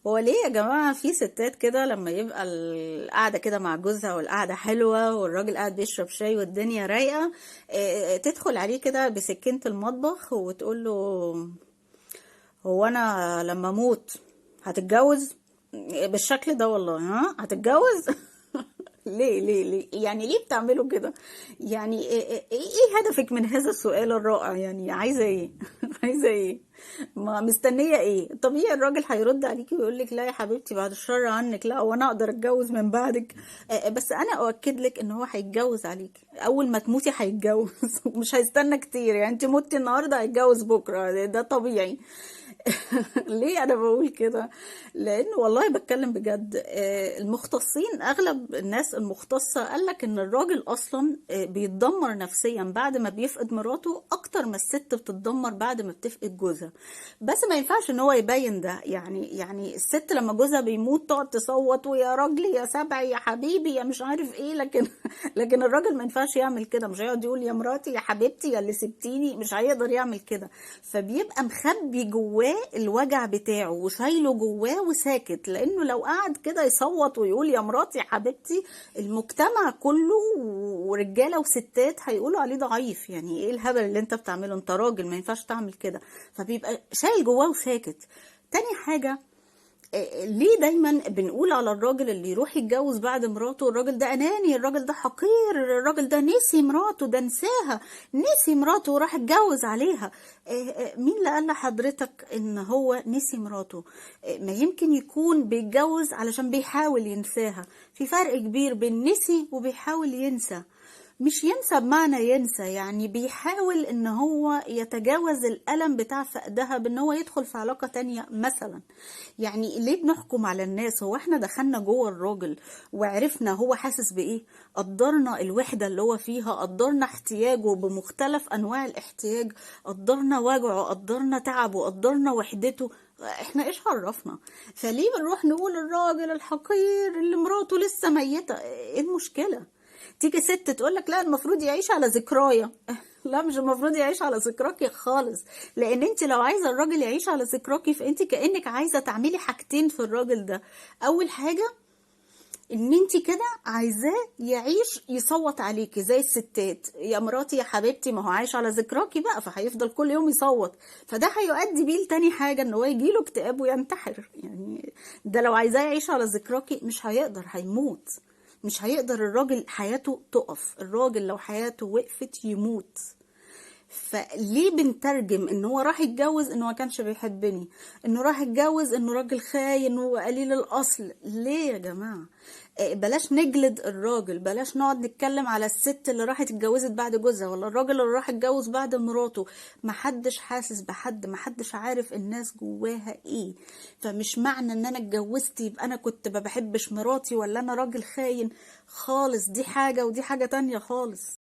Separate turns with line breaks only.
هو ليه يا جماعة في ستات كده لما يبقى القعدة كده مع جوزها والقعدة حلوة والراجل قاعد بيشرب شاي والدنيا رايقة، تدخل عليه كده بسكينة المطبخ وتقول له: هو أنا لما أموت هتتجوز؟ بالشكل ده والله، ها هتتجوز؟ ليه يعني ليه بتعملوا كده؟ يعني إيه هدفك من هذا السؤال الرائع؟ يعني عايزة ايه؟ عايزة ايه؟ ما مستنية ايه؟ طبيعي الراجل هيرد عليكي ويقول لك: لا يا حبيبتي بعد الشر عنك، لا وانا اقدر اتجوز من بعدك. بس انا اؤكد لك ان هو هيتجوز عليك اول ما تموتي، هيتجوز. مش هيستنى كتير، يعني انت متي النهارده هيتجوز بكره، ده طبيعي. ليه انا بقول كده؟ لان والله بتكلم بجد، المختصين اغلب الناس المختصه قالك ان الراجل اصلا بيتدمر نفسيا بعد ما بيفقد مراته اكتر ما الست بتتدمر بعد ما بتفقد جوزها. بس ما ينفعش ان هو يبين ده، يعني الست لما جوزها بيموت تقعد تصوت: ويا راجلي يا سبعي يا حبيبي يا مش عارف ايه، لكن لكن الراجل ما ينفعش يعمل كده، مش هيقعد يقول: يا مراتي يا حبيبتي يا اللي سبتيني، مش هيقدر يعمل كده. فبيبقى مخبي جواه الوجع بتاعه وشايله جواه وساكت، لانه لو قعد كده يصوت ويقول: يا مراتي يا حبيبتي، المجتمع كله ورجاله وستات هيقولوا عليه ضعيف. يعني ايه الهبل اللي انت بتعمله؟ انت راجل ما ينفعش تعمل كده. فبيبقى شايل جواه وساكت. تاني حاجة، ليه دايما بنقول على الراجل اللي يروح يتجوز بعد مراته: الراجل ده اناني، الراجل ده حقير، الراجل ده نسي مراته، ده نساها، نسي مراته وراح اتجوز عليها؟ مين اللي قال لحضرتك ان هو نسي مراته؟ ما يمكن يكون بيتجوز علشان بيحاول ينساها. في فرق كبير بين نسي وبيحاول ينسى. مش ينسى بمعنى ينسى، يعني بيحاول ان هو يتجاوز الألم بتاع فقدها بان هو يدخل في علاقة تانية مثلا. يعني ليه بنحكم على الناس؟ هو احنا دخلنا جوه الراجل وعرفنا هو حاسس بايه؟ قدرنا الوحدة اللي هو فيها، قدرنا احتياجه بمختلف انواع الاحتياج، قدرنا وجعه، قدرنا تعبه، قدرنا وحدته. احنا ايش عرفنا؟ فليه بنروح نقول الراجل الحقير اللي مراته لسه ميتة؟ ايه المشكلة؟ تيجي ست تقولك: لا المفروض يعيش على ذكرايا. لا مش المفروض يعيش على ذكراكي خالص. لان انت لو عايزه الراجل يعيش على ذكراكي، فانت كانك عايزه تعملي حاجتين في الراجل ده. اول حاجه ان انت كده عايزاه يعيش يصوت عليكي زي الستات: يا مراتي يا حبيبتي، ما هو عايش على ذكراكي بقى، فهيفضل كل يوم يصوت. فده هيؤدي بيه لتاني حاجه، ان هو يجيله اكتئاب وينتحر. يعني ده لو عايزاه يعيش على ذكراكي مش هيقدر، هيموت. مش هيقدر الراجل حياته تقف، الراجل لو حياته وقفت يموت. فليه بنترجم ان هو راح يتجوز انه ما كانش بيحبني، انه راح يتجوز انه راجل خاين وقليل الاصل؟ ليه يا جماعة؟ بلاش نجلد الراجل، بلاش نقعد نتكلم على الست اللي راحت اتجوزت بعد جوزها ولا الراجل اللي راح اتجوز بعد مراته. محدش حاسس بحد، محدش عارف الناس جواها ايه. فمش معنى ان انا اتجوزت يبقى انا كنت ما بحبش مراتي ولا انا راجل خاين خالص. دي حاجة ودي حاجة تانية خالص.